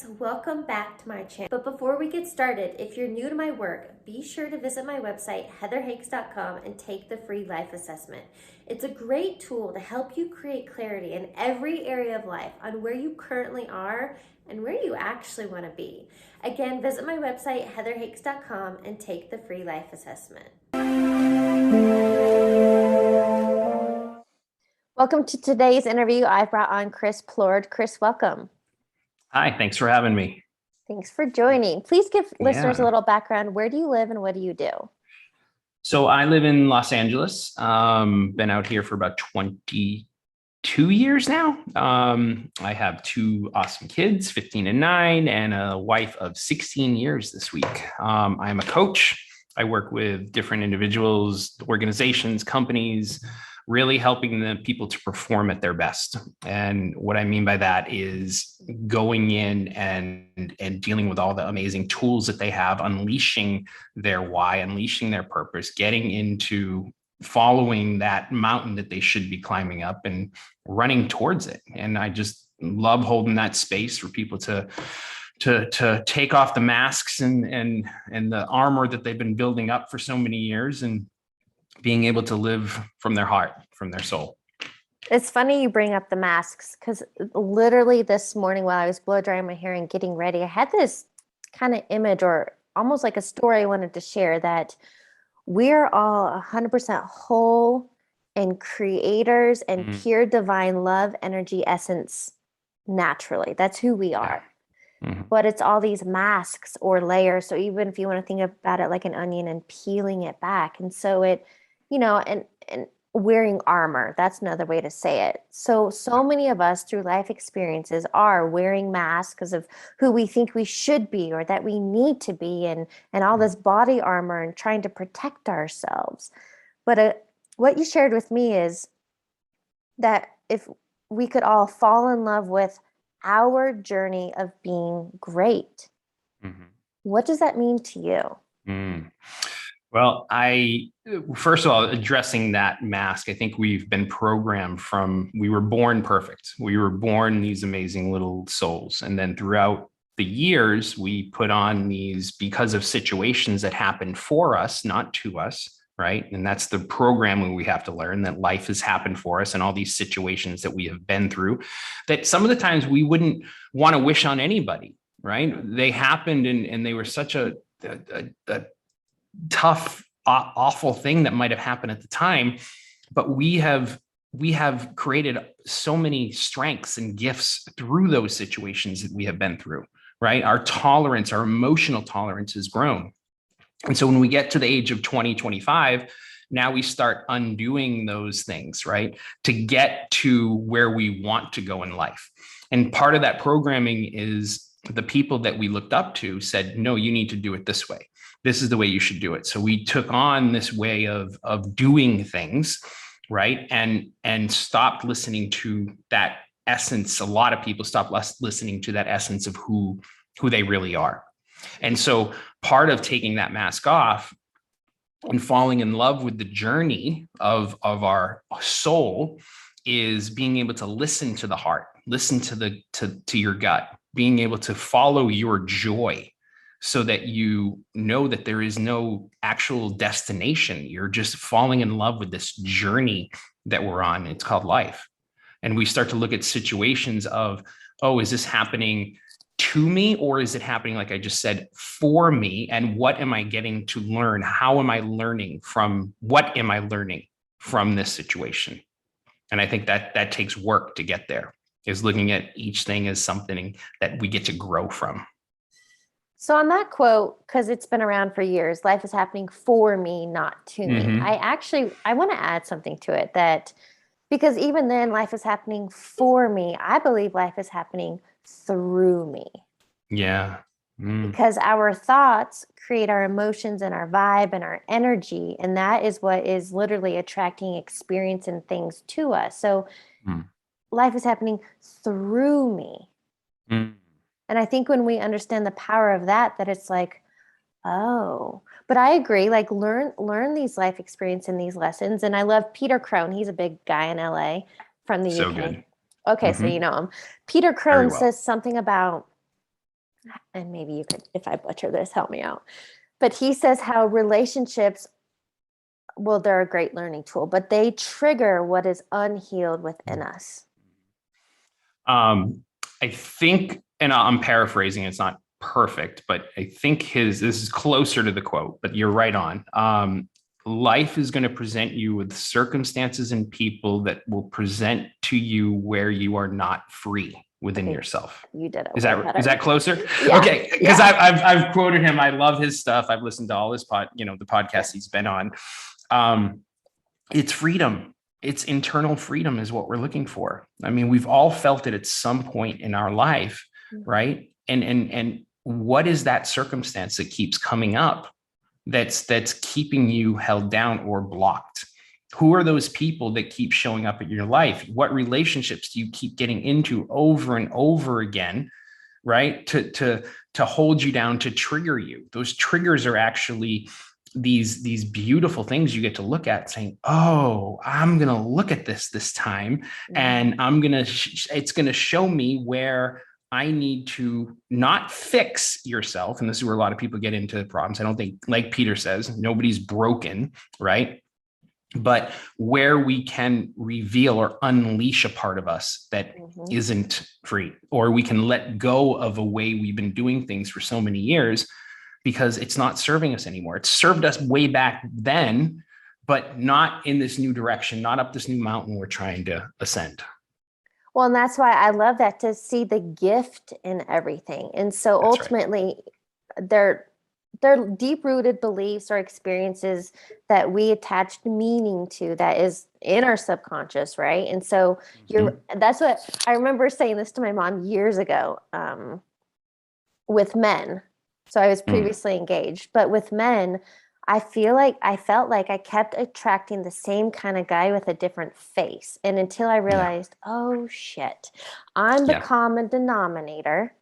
Hakes, welcome back to my channel. But before we get started, if you're new to my work, be sure to visit my website, heatherhakes.com, and take the free life assessment. It's a great tool to help you create clarity in every area of life on where you currently are and where you actually want to be. Again, visit my website, heatherhakes.com, and take the free life assessment. Welcome to today's interview. I brought on Plourde. Chris, welcome. Hi, thanks for having me. Thanks for joining. Please give listeners a little background. Where do you live and what do you do? So I live in Los Angeles. Been out here for about 22 years now. I have two awesome kids, 15 and 9, and a wife of 16 years this week. I'm a coach. I work with different individuals, organizations, companies, really helping the people to perform at their best. And what I mean by that is going in and dealing with all the amazing tools that they have, unleashing their why, unleashing their purpose, getting into following that mountain that they should be climbing up and running towards it. And I just love holding that space for people to take off the masks and the armor that they've been building up for so many years and being able to live from their heart, from their soul. It's funny you bring up the masks because literally this morning while I was blow drying my hair and getting ready, I had this kind of image or almost like a story I wanted to share that we're all 100% whole and creators and pure divine love, energy, essence, naturally. That's who we are. Mm-hmm. But it's all these masks or layers. So even if you want to think about it like an onion and peeling it back. And so it, and wearing armor, that's another way to say it. So many of us through life experiences are wearing masks because of who we think we should be or that we need to be and all this body armor and trying to protect ourselves. But what you shared with me is that if we could all fall in love with our journey of being great, what does that mean to you? Well, first of all, addressing that mask, I think we've been programmed we were born perfect. We were born these amazing little souls. And then throughout the years, we put on these because of situations that happened for us, not to us, right? And that's the programming we have to learn, that life has happened for us and all these situations that we have been through, that some of the times we wouldn't want to wish on anybody, right? They happened and they were such a tough, awful thing that might have happened at the time, but we have created so many strengths and gifts through those situations that we have been through, right? Our tolerance, our emotional tolerance has grown. And so when we get to the age of 20, 25, now we start undoing those things, right? To get to where we want to go in life. And part of that programming is the people that we looked up to said, no, you need to do it this way. This is the way you should do it. So we took on this way of doing things, right? And stopped listening to that essence. A lot of people stopped listening to that essence of who they really are. And so part of taking that mask off and falling in love with the journey of our soul is being able to listen to the heart, listen to your gut, being able to follow your joy, so that you know that there is no actual destination. You're just falling in love with this journey that we're on. It's called life. And we start to look at situations of, oh, is this happening to me? Or is it happening, like I just said, for me? And what am I getting to learn? How am I learning from, what am I learning from this situation? And I think that takes work to get there, is looking at each thing as something that we get to grow from. So on that quote, because it's been around for years, life is happening for me, not to me. I want to add something to it that, because even then life is happening for me, I believe life is happening through me. Yeah. Because our thoughts create our emotions and our vibe and our energy. And that is what is literally attracting experience and things to us. So life is happening through me. And I think when we understand the power of that it's like, oh, but I agree, like learn these life experience and these lessons. And I love Peter Crone. He's a big guy in LA from the UK. Good. Okay. So you know him. Peter Crone says something about and maybe you could, if I butcher this, help me out. But he says how relationships, well, they're a great learning tool, but they trigger what is unhealed within us. I think, and I'm paraphrasing, it's not perfect, but I think this is closer to the quote, but you're right on. Life is going to present you with circumstances and people that will present to you where you are not free within yourself. You did it. Is that closer? Yeah. Okay. Because I've quoted him. I love his stuff. I've listened to all his the podcasts he's been on. It's freedom. It's internal freedom is what we're looking for. I mean, we've all felt it at some point in our life, right? And what is that circumstance that keeps coming up that's keeping you held down or blocked? Who are those people that keep showing up in your life? What relationships do you keep getting into over and over again, right? To hold you down, to trigger you. Those triggers are actually these beautiful things you get to look at, saying, oh, I'm going to look at this time, and it's going to show me where I need to not fix yourself. And this is where a lot of people get into problems. I don't think, like Peter says, nobody's broken, right? But where we can reveal or unleash a part of us that isn't free, or we can let go of a way we've been doing things for so many years because it's not serving us anymore. It served us way back then, but not in this new direction, not up this new mountain we're trying to ascend. Well, and that's why I love that, to see the gift in everything. And so That's ultimately, they're deep-rooted beliefs or experiences that we attached meaning to that is in our subconscious, right? And so that's what I remember saying this to my mom years ago, with men. So I was previously engaged, but with men, I felt like I kept attracting the same kind of guy with a different face. And until I realized, oh shit, I'm the common denominator.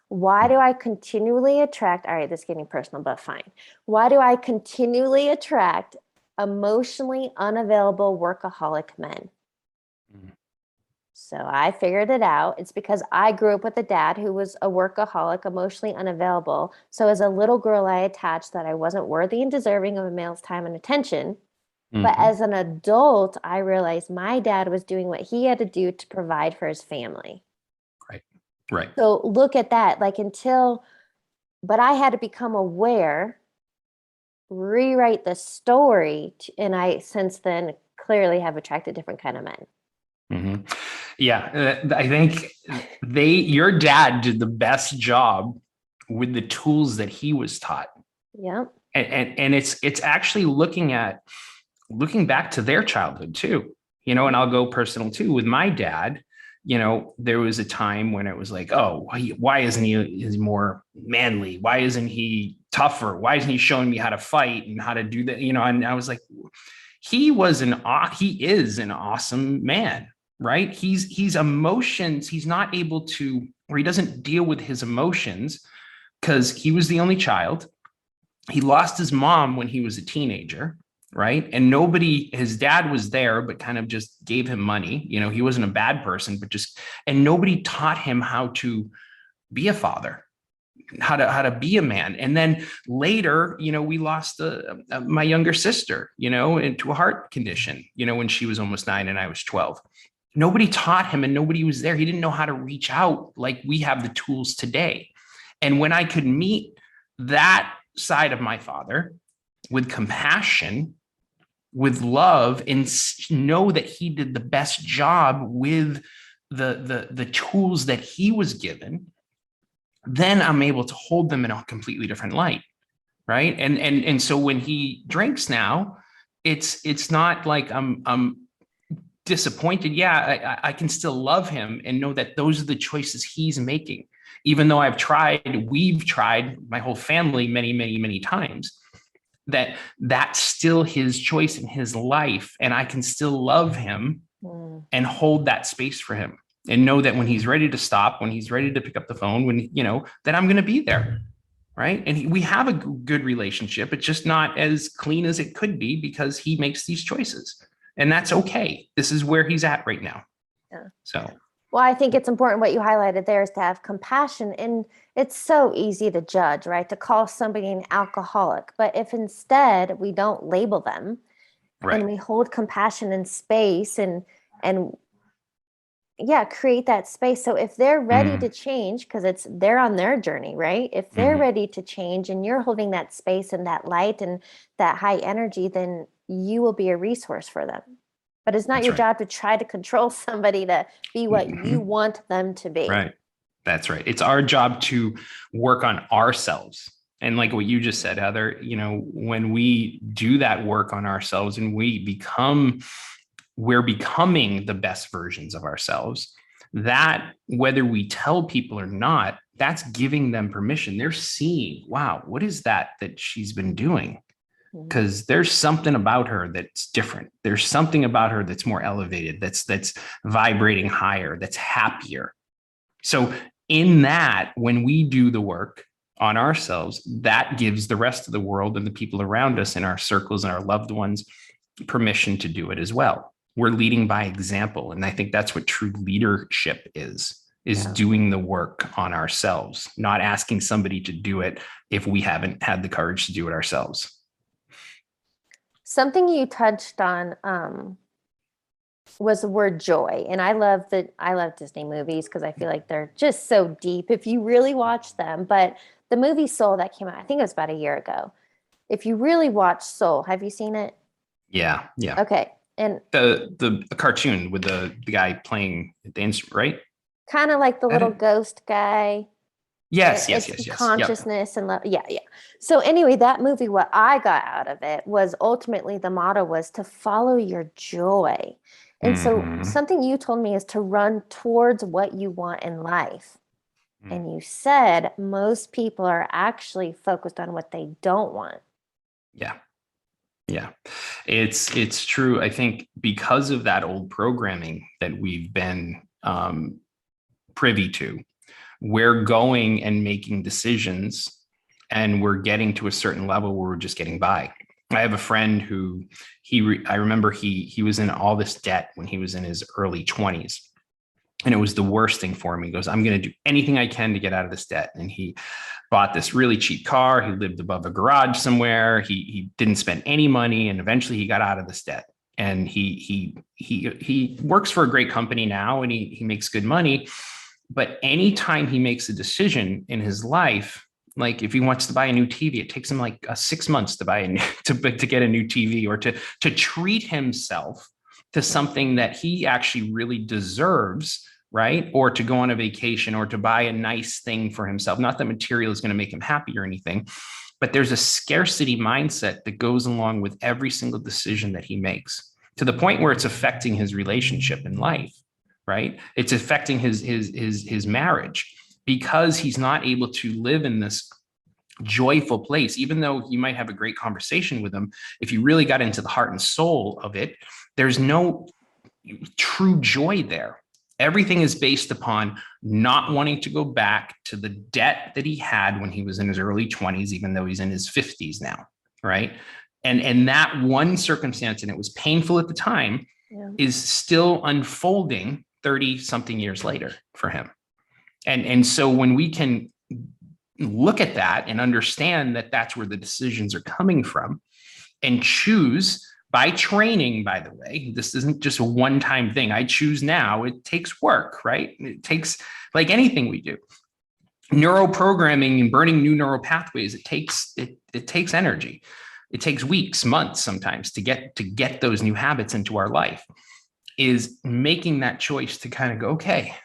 Why do I continually attract, all right, this is getting personal, but fine. Why do I continually attract emotionally unavailable workaholic men? So I figured it out. It's because I grew up with a dad who was a workaholic, emotionally unavailable. So as a little girl, I attached that I wasn't worthy and deserving of a male's time and attention. But as an adult, I realized my dad was doing what he had to do to provide for his family. Right. So look at that, but I had to become aware, rewrite the story, and I since then clearly have attracted different kind of men. Yeah, I think your dad did the best job with the tools that he was taught. Yeah. And it's actually looking back to their childhood too, and I'll go personal too with my dad. There was a time when it was like, oh, why isn't he more manly? Why isn't he tougher? Why isn't he showing me how to fight and how to do that? And I was like, he is an awesome man, right? He's emotions. He's not able to, or he doesn't deal with his emotions because he was the only child. He lost his mom when he was a teenager. Right. And his dad was there, but kind of just gave him money. He wasn't a bad person, but and nobody taught him how to be a father, how to be a man. And then later, we lost my younger sister, into a heart condition, when she was almost 9 and I was 12. Nobody taught him and nobody was there. He didn't know how to reach out like we have the tools today. And when I could meet that side of my father with compassion, with love, and know that he did the best job with the tools that he was given, then I'm able to hold them in a completely different light, right? And so when he drinks now, it's not like I'm disappointed. Yeah, I can still love him and know that those are the choices he's making, even though we've tried, my whole family, many, many, many times. That's still his choice in his life, and I can still love him and hold that space for him and know that when he's ready to stop, when he's ready to pick up the phone, that I'm going to be there, right? And we have a good relationship. It's just not as clean as it could be because he makes these choices, and that's okay. This is where he's at right now. So Well, I think it's important what you highlighted there is to have compassion. And it's so easy to judge, right? To call somebody an alcoholic. But if instead we don't label them and Right. we hold compassion and space and yeah, create that space. So if they're ready Mm, to change, because they're on their journey, right? If they're mhm. ready to change and you're holding that space and that light and that high energy, then you will be a resource for them. But it's not That's your right. job to try to control somebody to be what you Mhm. want them to be. Right. That's right. It's our job to work on ourselves. And like what you just said, Heather, when we do that work on ourselves and we're becoming the best versions of ourselves, that whether we tell people or not, that's giving them permission. They're seeing, wow, what is that she's been doing? Mhm. Because there's something about her that's different. There's something about her that's more elevated, that's vibrating higher, that's happier. So in that, when we do the work on ourselves, that gives the rest of the world and the people around us in our circles and our loved ones permission to do it as well. We're leading by example. And I think that's what true leadership is Yeah. doing the work on ourselves, not asking somebody to do it if we haven't had the courage to do it ourselves. Something you touched on was the word joy. And I love Disney movies because I feel like they're just so deep if you really watch them. But the movie Soul that came out, I think it was about a year ago. If you really watch Soul, have you seen it? Yeah, yeah. Okay. And The cartoon with the guy playing the instrument, right? kind of like the That little it? ghost guy. Yes, yes, It's yes, yes. Yep. consciousness and love. Yeah, yeah. So anyway, that movie, what I got out of it was ultimately the motto was to follow your joy. And so Mm-hmm. something you told me is to run towards what you want in life. And you said most people are actually focused on what they don't want. Yeah. Yeah, it's true. I think because of that old programming that we've been privy to, we're going and making decisions, and we're getting to a certain level where we're just getting by. I have a friend who I remember he was in all this debt when he was in his early 20s. And it was the worst thing for him. He goes, I'm going to do anything I can to get out of this debt. And he bought this really cheap car. He lived above a garage somewhere. He didn't spend any money. And eventually he got out of this debt. And he works for a great company now, and he makes good money. But anytime he makes a decision in his life, like if he wants to buy a new TV, it takes him like 6 months to buy to get a new TV, or to treat himself to something that he actually really deserves, right? Or to go on a vacation, or to buy a nice thing for himself. Not that material is going to make him happy or anything, but there's a scarcity mindset that goes along with every single decision that he makes, to the point where it's affecting his relationship in life, right? It's affecting his marriage, because he's not able to live in this joyful place. Even though you might have a great conversation with him, if you really got into the heart and soul of it, there's no true joy there. Everything is based upon not wanting to go back to the debt that he had when he was in his early 20s, even though he's in his 50s now, right? And that one circumstance, and it was painful at the time, Yeah. is still unfolding 30 something years later for him. And so when we can look at that and understand that that's where the decisions are coming from, and choose by training, by the way, this isn't just a one-time thing. I choose now. It takes work, right? It takes, like anything we do, neuroprogramming and burning new neural pathways. It takes energy. It takes weeks, months, sometimes to get those new habits into our life. Is making that choice to kind of go, okay,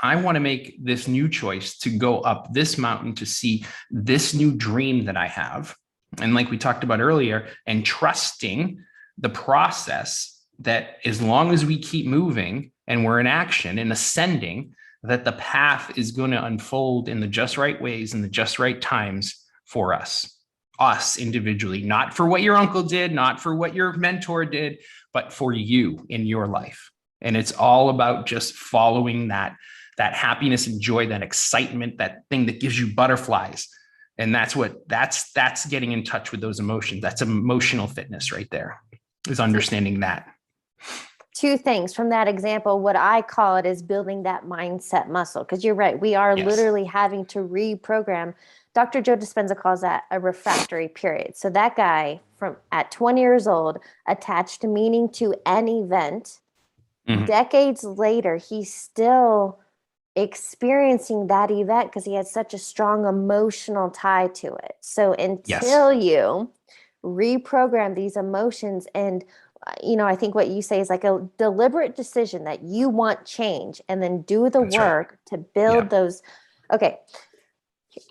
I want to make this new choice to go up this mountain to see this new dream that I have. And like we talked about earlier, and trusting the process, that as long as we keep moving and we're in action and ascending, that the path is going to unfold in the just right ways and the just right times for us individually, not for what your uncle did, not for what your mentor did, but for you in your life. And it's all about just following that happiness and joy, that excitement, that thing that gives you butterflies. And that's getting in touch with those emotions. That's emotional fitness right there, is understanding that. two things from that example. What I call it is building that mindset muscle. Because you're right, we are literally having to reprogram. Dr. Joe Dispenza calls that a refractory period. So that guy from at 20 years old attached meaning to an event. Decades later, he's still experiencing that event because he has such a strong emotional tie to it. So until you reprogram these emotions, and I think what you say is like a deliberate decision that you want change, and then do the work to build those. Okay,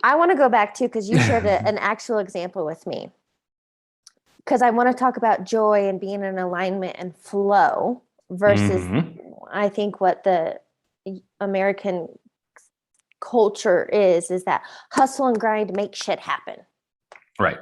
I want to go back to, because you shared an actual example with me, because I want to talk about joy and being in alignment and flow versus I think what the American culture is that hustle and grind, make shit happen. Right.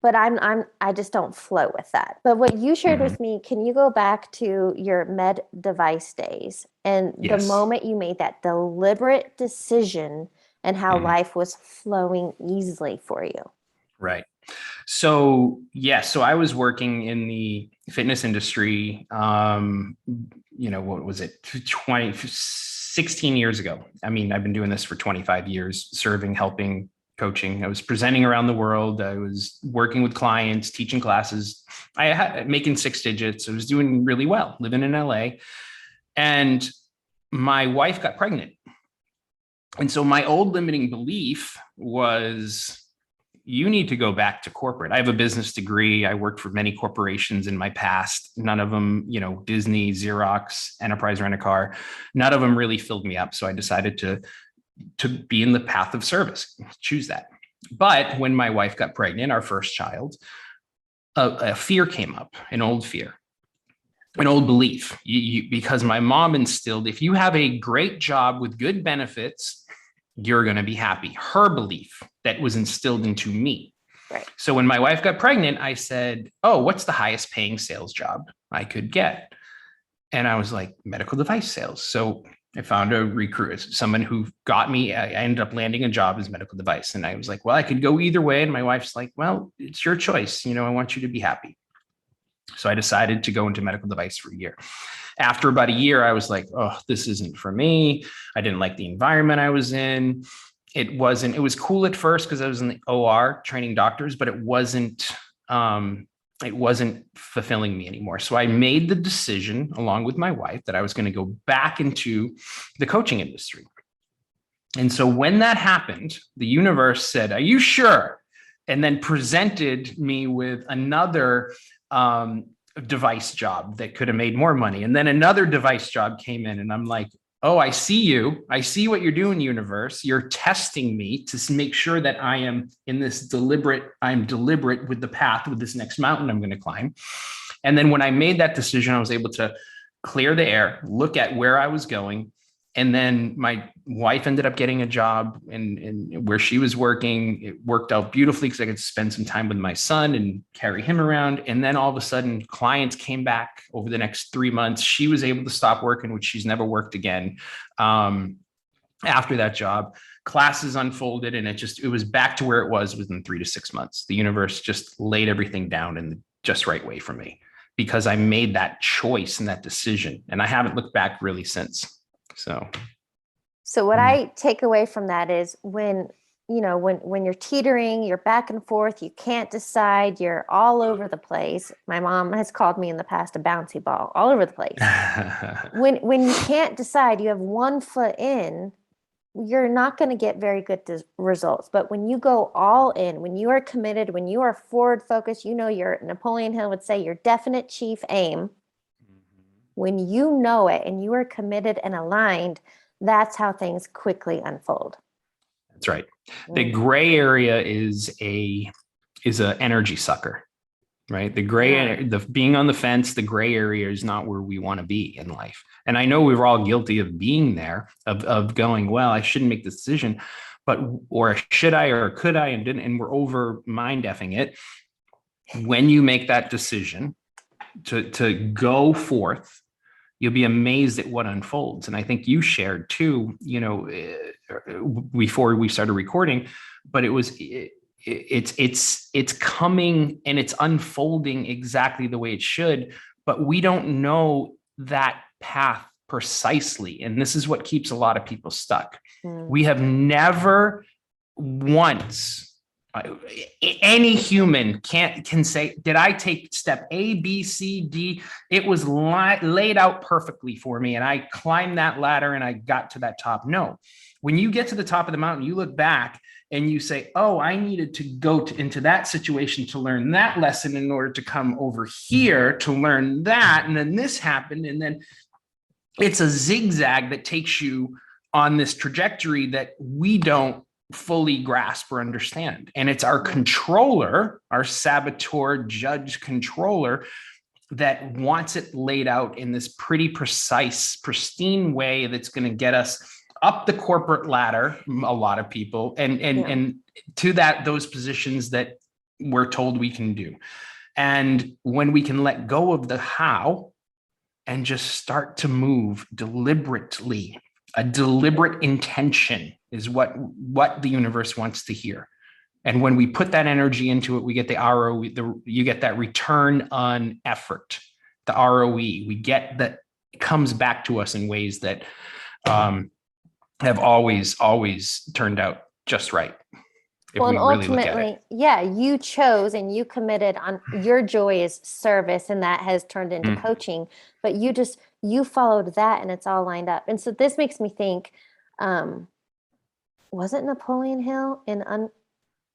But I just don't flow with that. But what you shared with me, can you go back to your med device days and the moment you made that deliberate decision and how life was flowing easily for you? Right. So, so I was working in the fitness industry, what was it, 16 years ago. I mean, I've been doing this for 25 years, serving, helping, coaching. I was presenting around the world. I was working with clients, teaching classes. I had making six digits. I was doing really well, living in LA. And my wife got pregnant. And so my old limiting belief was, you need to go back to corporate. I have a business degree. I worked for many corporations in my past. None of them, Disney, Xerox, Enterprise Rent-A-Car, none of them really filled me up. So I decided to be in the path of service, choose that. But when my wife got pregnant, our first child, a fear came up, an old fear, an old belief, because my mom instilled, if you have a great job with good benefits, you're going to be happy. Her belief that was instilled into me. Right. So when my wife got pregnant, I said, oh, what's the highest paying sales job I could get? And I was like, medical device sales. So I found a recruiter, someone who got me, I ended up landing a job as medical device. And I was like, well, I could go either way. And my wife's like, well, it's your choice. I want you to be happy. So I decided to go into medical device for a year. After about a year, I was like, oh, this isn't for me. I didn't like the environment I was in. It was cool at first because I was in the OR training doctors, but it wasn't fulfilling me anymore. So I made the decision along with my wife that I was going to go back into the coaching industry. And so when that happened, the universe said, are you sure? And then presented me with another device job that could have made more money. And then another device job came in, and I'm like, oh, I see you. I see what you're doing, universe. You're testing me to make sure that I am in this I'm deliberate with the path, with this next mountain I'm going to climb. And then when I made that decision, I was able to clear the air, look at where I was going. And then my wife ended up getting a job in where she was working. It worked out beautifully because I could spend some time with my son and carry him around. And then all of a sudden, clients came back over the next 3 months. She was able to stop working, which she's never worked again. After that job, classes unfolded, and it was back to where it was within 3 to 6 months. The universe just laid everything down in the just right way for me because I made that choice and that decision. And I haven't looked back really since. So what I take away from that is when you're teetering, you're back and forth, you can't decide, you're all over the place. My mom has called me in the past a bouncy ball, all over the place. When you can't decide, you have one foot in, you're not going to get very good results. But when you go all in, when you are committed, when you are forward focused, your Napoleon Hill would say your definite chief aim. When you know it and you are committed and aligned, that's how things quickly unfold. That's right. The gray area is a energy sucker, right? The gray, the being on the fence, the gray area is not where we want to be in life. And I know we're all guilty of being there, of going, well, I shouldn't make this decision, or should I, or could I, and didn't, and we're over mind effing it. When you make that decision to go forth, you'll be amazed at what unfolds. And I think you shared too, before we started recording, but it's coming and it's unfolding exactly the way it should, but we don't know that path precisely. And this is what keeps a lot of people stuck. Mm. We have never once, any human can say, did I take step A, B, C, D? It was laid out perfectly for me, and I climbed that ladder and I got to that top. No. When you get to the top of the mountain, you look back and you say, oh, I needed to go into that situation to learn that lesson in order to come over here to learn that. And then this happened. And then it's a zigzag that takes you on this trajectory that we don't fully grasp or understand. And it's our controller, our saboteur, judge, controller, that wants it laid out in this pretty precise, pristine way that's going to get us up the corporate ladder, a lot of people, and to those positions that we're told we can do. And when we can let go of the how and just start to move deliberately, a deliberate intention is what the universe wants to hear. And when we put that energy into it, we get the ROE, you get that return on effort, the ROE. We get that comes back to us in ways that have always turned out just right. Well, and ultimately, you chose and you committed on your joy is service, and that has turned into coaching, but you followed that and it's all lined up. And so this makes me think, was it Napoleon Hill in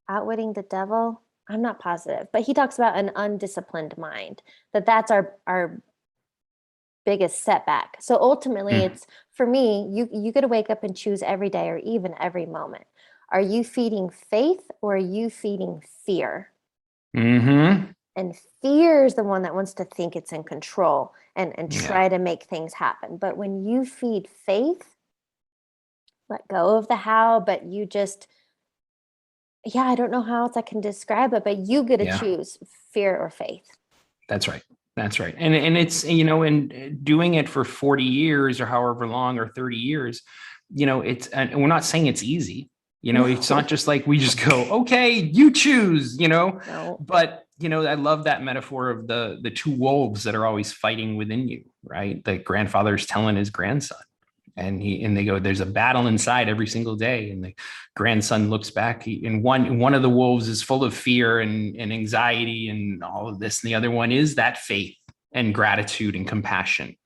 Outwitting the Devil? I'm not positive, but he talks about an undisciplined mind, that's our biggest setback. So ultimately it's, for me, you get to wake up and choose every day or even every moment. Are you feeding faith or are you feeding fear? Mm-hmm. And fear is the one that wants to think it's in control and try to make things happen. But when you feed faith, let go of the how, but you just, I don't know how else I can describe it, but you get to choose fear or faith. That's right. That's right. And it's, and doing it for 40 years or however long, or 30 years, it's, and we're not saying it's easy. It's not just like we just go, okay, you choose, No. But, I love that metaphor of the two wolves that are always fighting within you, right? The grandfather's telling his grandson, and they go, there's a battle inside every single day. And the grandson looks back, and one of the wolves is full of fear and anxiety and all of this. And the other one is that faith and gratitude and compassion. And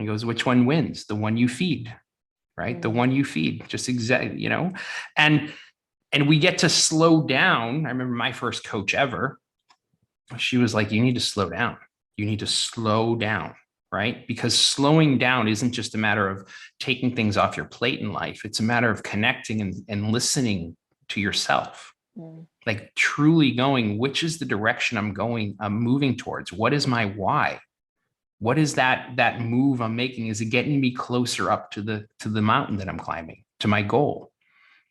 he goes, which one wins? The one you feed. Right? The one you feed, just exactly, and we get to slow down. I remember my first coach ever, she was like, you need to slow down. You need to slow down, right? Because slowing down isn't just a matter of taking things off your plate in life. It's a matter of connecting and listening to yourself, like truly going, which is the direction I'm moving towards? What is my why? What is that move I'm making? Is it getting me closer up to the mountain that I'm climbing, to my goal?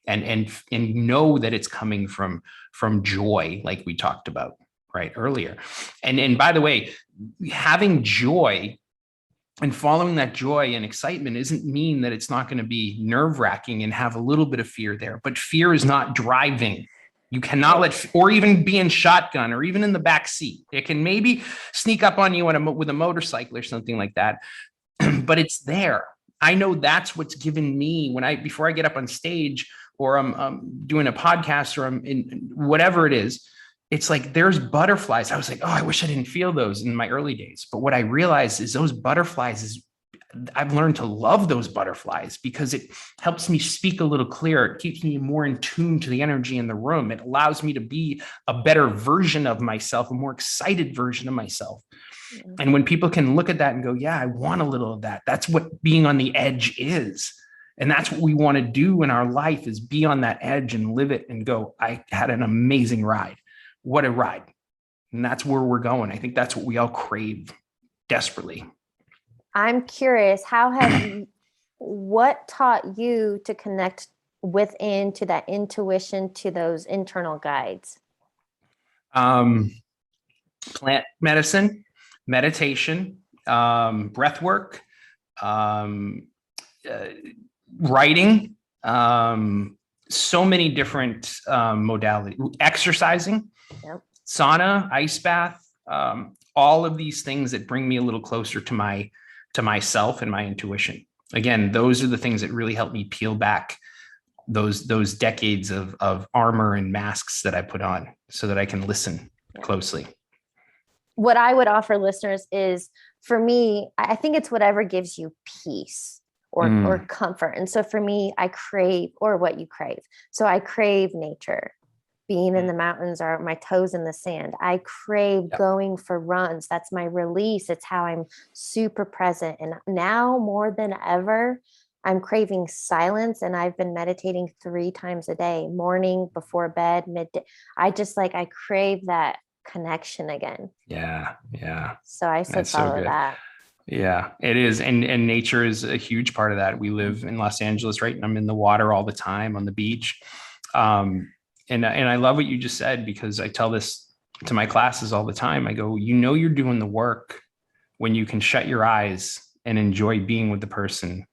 And know that it's coming from joy, like we talked about right earlier. And by the way, having joy and following that joy and excitement isn't mean that it's not going to be nerve-wracking and have a little bit of fear there, but fear is not driving. You cannot or even be in shotgun or even in the back seat. It can maybe sneak up on you with a motorcycle or something like that, but it's there. I know that's what's given me before I get up on stage or I'm doing a podcast or I'm in whatever it is. It's like, there's butterflies. I was like, oh, I wish I didn't feel those in my early days. But what I realized is those butterflies I've learned to love those butterflies because it helps me speak a little clearer. It keeps me more in tune to the energy in the room. It allows me to be a better version of myself, a more excited version of myself. And when people can look at that and go, yeah, I want a little of that. That's what being on the edge is. And that's what we want to do in our life, is be on that edge and live it and go, I had an amazing ride. What a ride. And that's where we're going. I think that's what we all crave desperately. I'm curious, what taught you to connect within, to that intuition, to those internal guides? Plant medicine, meditation, breath work, writing, so many different modalities, exercising, sauna, ice bath, all of these things that bring me a little closer to to myself and my intuition. Again, those are the things that really help me peel back those decades of armor and masks that I put on so that I can listen closely. What I would offer listeners is, for me, I think it's whatever gives you peace or comfort. And so for me, I crave, or what you crave. So I crave nature, being in the mountains or my toes in the sand. I crave going for runs. That's my release. It's how I'm super present. And now more than ever, I'm craving silence, and I've been meditating 3 times a day, morning, before bed, midday. I crave that connection again. Yeah. So I said, follow that. Yeah, it is. And nature is a huge part of that. We live in Los Angeles, right? And I'm in the water all the time, on the beach. And I love what you just said, because I tell this to my classes all the time. I go, you're doing the work when you can shut your eyes and enjoy being with the person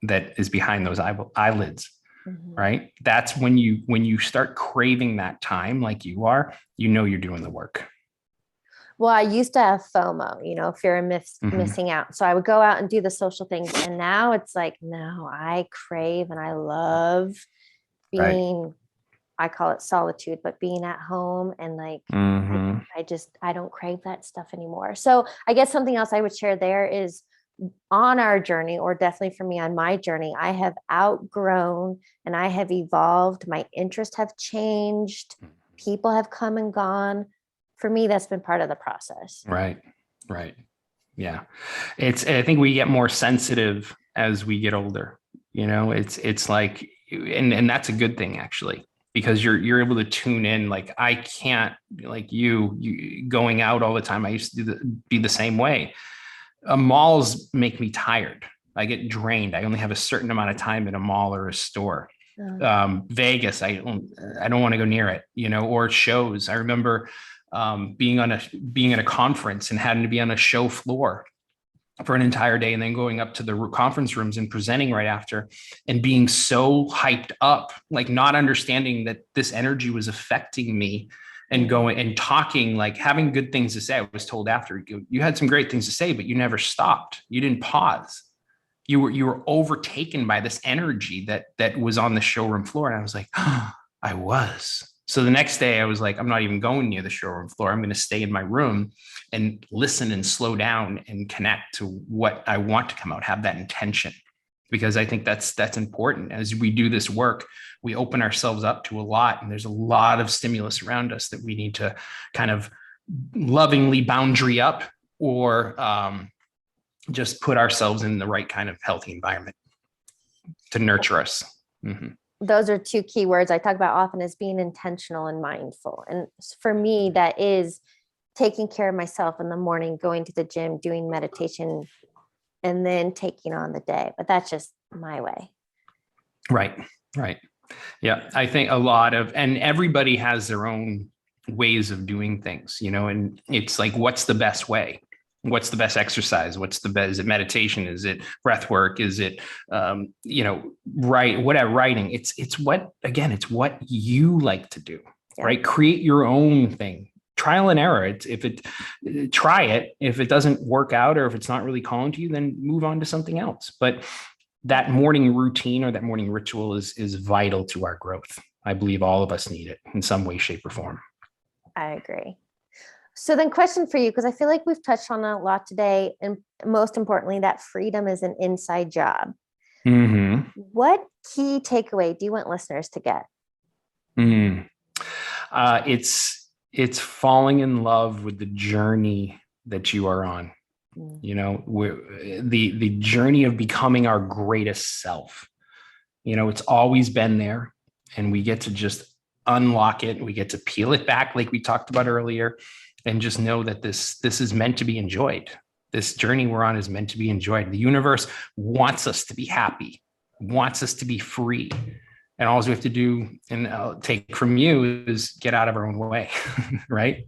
that is behind those eyelids, right? That's when you start craving that time, like you are, you're doing the work. Well, I used to have FOMO, fear of missing out. So I would go out and do the social things. And now it's like, no, I crave and I love being, I call it solitude, but being at home and I don't crave that stuff anymore. So I guess something else I would share there is, on our journey, or definitely for me on my journey, I have outgrown and I have evolved. My interests have changed. People have come and gone. For me, that's been part of the process. Right. Yeah. I think we get more sensitive as we get older. It's like, and that's a good thing, actually, because you're able to tune in. Like, I can't, like you going out all the time. I used to be the same way. Malls make me tired. I get drained. I only have a certain amount of time in a mall or a store. Vegas, I don't want to go near it, or shows. I remember being at a conference and having to be on a show floor for an entire day, and then going up to the conference rooms and presenting right after, and being so hyped up, like not understanding that this energy was affecting me, and going and talking, like having good things to say. I was told after, you had some great things to say, but you never stopped. You didn't pause. You were overtaken by this energy that was on the showroom floor. And I was like, I was. So the next day I was like, I'm not even going near the showroom floor. I'm going to stay in my room and listen and slow down and connect to what I want to come out, have that intention. Because I think that's important. As we do this work, we open ourselves up to a lot, and there's a lot of stimulus around us that we need to kind of lovingly boundary up, or just put ourselves in the right kind of healthy environment to nurture us. Those are 2 key words I talk about often, as being intentional and mindful. And for me, that is taking care of myself in the morning, going to the gym, doing meditation, and then taking on the day. But that's just my way. Right. Yeah. I think and everybody has their own ways of doing things, and it's like, what's the best way? What's the best exercise? Is it meditation? Is it breath work? Is it, writing? It's what you like to do, right? Create your own thing. Trial and error. Try it. If it doesn't work out, or if it's not really calling to you, then move on to something else. But that morning routine, or that morning ritual is vital to our growth. I believe all of us need it in some way, shape, or form. I agree. So then, question for you, because I feel like we've touched on a lot today, and most importantly, that freedom is an inside job. What key takeaway do you want listeners to get? It's falling in love with the journey that you are on. The journey of becoming our greatest self. It's always been there, and we get to just unlock it. We get to peel it back, like we talked about earlier, and just know that this is meant to be enjoyed. This journey we're on is meant to be enjoyed. The universe wants us to be happy, wants us to be free. And all we have to do, and I'll take from you, is get out of our own way, right?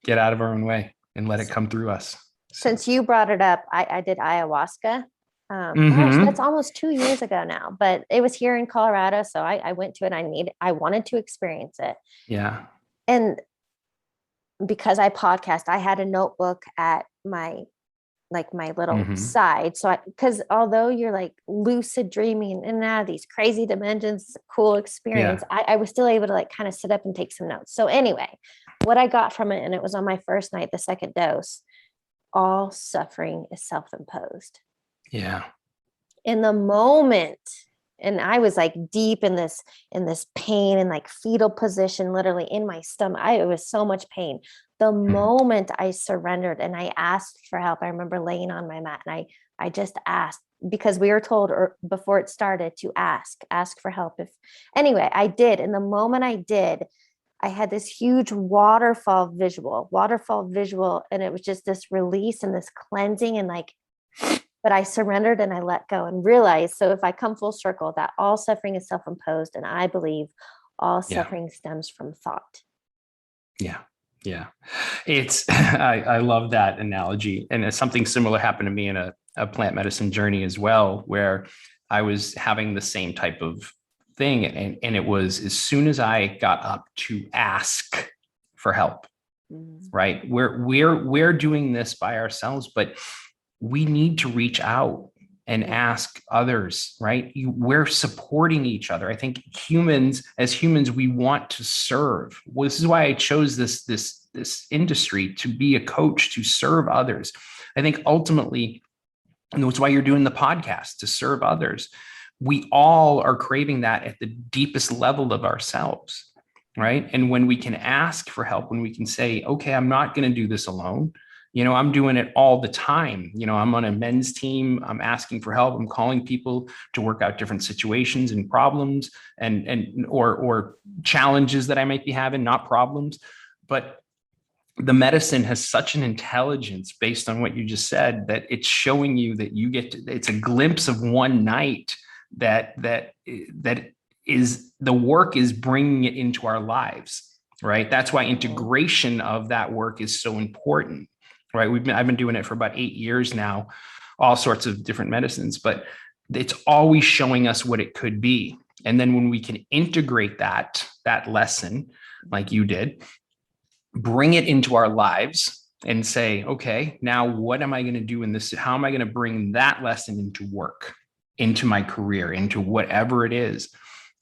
Get out of our own way and let it come through us. Since you brought it up, I did ayahuasca. Gosh, that's almost 2 years ago now, but it was here in Colorado. So I went to it. I wanted to experience it. Yeah. And because I podcast, I had a notebook at my like my little Mhm. side. So because although you're like lucid dreaming in and out of these crazy dimensions, it's a cool experience, Yeah. I was still able to like kind of sit up and take some notes. So anyway, what I got from it, and it was on my first night, the second dose, all suffering is self-imposed. Yeah. In the moment, and I was like deep in this pain and like fetal position, literally in my stomach. It was so much pain. The moment I surrendered and I asked for help, I remember laying on my mat and I just asked, because we were told before it started to ask for help. If anyway, I did. And the moment I did, I had this huge waterfall visual, and it was just this release and this cleansing and like, but I surrendered and I let go and realized. So if I come full circle, that all suffering is self-imposed, and I believe all Yeah. suffering stems from thought. Yeah. Yeah. It's, I love that analogy. And something similar happened to me in a plant medicine journey as well, where I was having the same type of thing. And it was as soon as I got up to ask for help, right? We're doing this by ourselves, but we need to reach out and ask others, right? We're supporting each other. I think as humans, we want to serve. Well, this is why I chose this industry, to be a coach, to serve others. I think ultimately, and that's why you're doing the podcast, to serve others. We all are craving that at the deepest level of ourselves, right? And when we can ask for help, when we can say, okay, I'm not going to do this alone. I'm doing it all the time. I'm on a men's team. I'm asking for help. I'm calling people to work out different situations and problems or challenges that I might be having, not problems. But the medicine has such an intelligence based on what you just said, that it's showing you that it's a glimpse of one night that is the work is bringing it into our lives, right? That's why integration of that work is so important. Right. I've been doing it for about 8 years now, all sorts of different medicines, but it's always showing us what it could be. And then when we can integrate that lesson, like you did, bring it into our lives and say, okay, now what am I going to do in this? How am I going to bring that lesson into work, into my career, into whatever it is?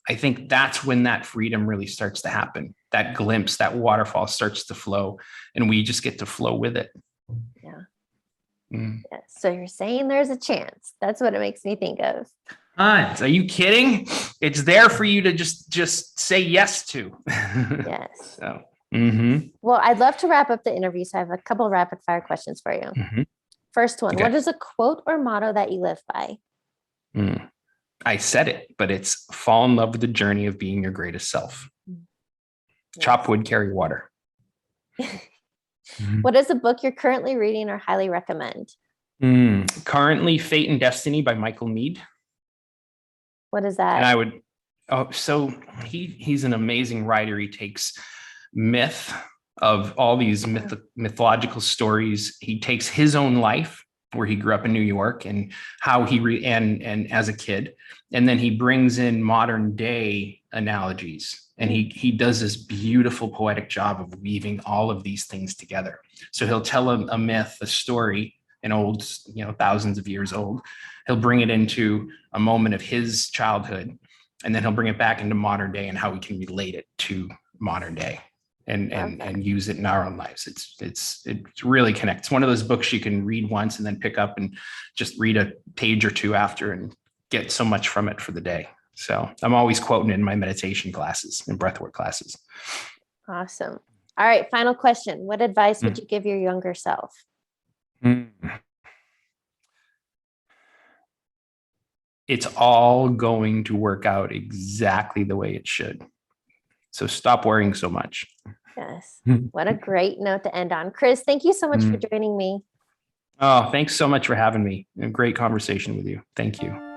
I think that's when that freedom really starts to happen. That glimpse, that waterfall starts to flow, and we just get to flow with it. Yeah. Mm. Yeah. So you're saying there's a chance. That's what it makes me think of. Are you kidding? It's there for you to just say yes to. Yes. So, Well, I'd love to wrap up the interview. So I have a couple of rapid fire questions for you. First one, What is a quote or motto that you live by? I said it, but it's fall in love with the journey of being your greatest self. Yes. Chop wood, carry water. What is a book you're currently reading or highly recommend? Currently, Fate and Destiny by Michael Meade. What is that? And so he's an amazing writer. He takes myth of all these mythological stories. He takes his own life, where he grew up in New York, and how and as a kid, and then he brings in modern day analogies. And he does this beautiful poetic job of weaving all of these things together. So he'll tell a myth, a story, an old, thousands of years old. He'll bring it into a moment of his childhood, and then he'll bring it back into modern day and how we can relate it to modern day and use it in our own lives. It really connects. One of those books you can read once and then pick up and just read a page or two after and get so much from it for the day. So I'm always quoting in my meditation classes and breathwork classes. Awesome. All right. Final question. What advice would you give your younger self? It's all going to work out exactly the way it should. So stop worrying so much. Yes. What a great note to end on. Chris, thank you so much for joining me. Oh, thanks so much for having me. A great conversation with you. Thank you.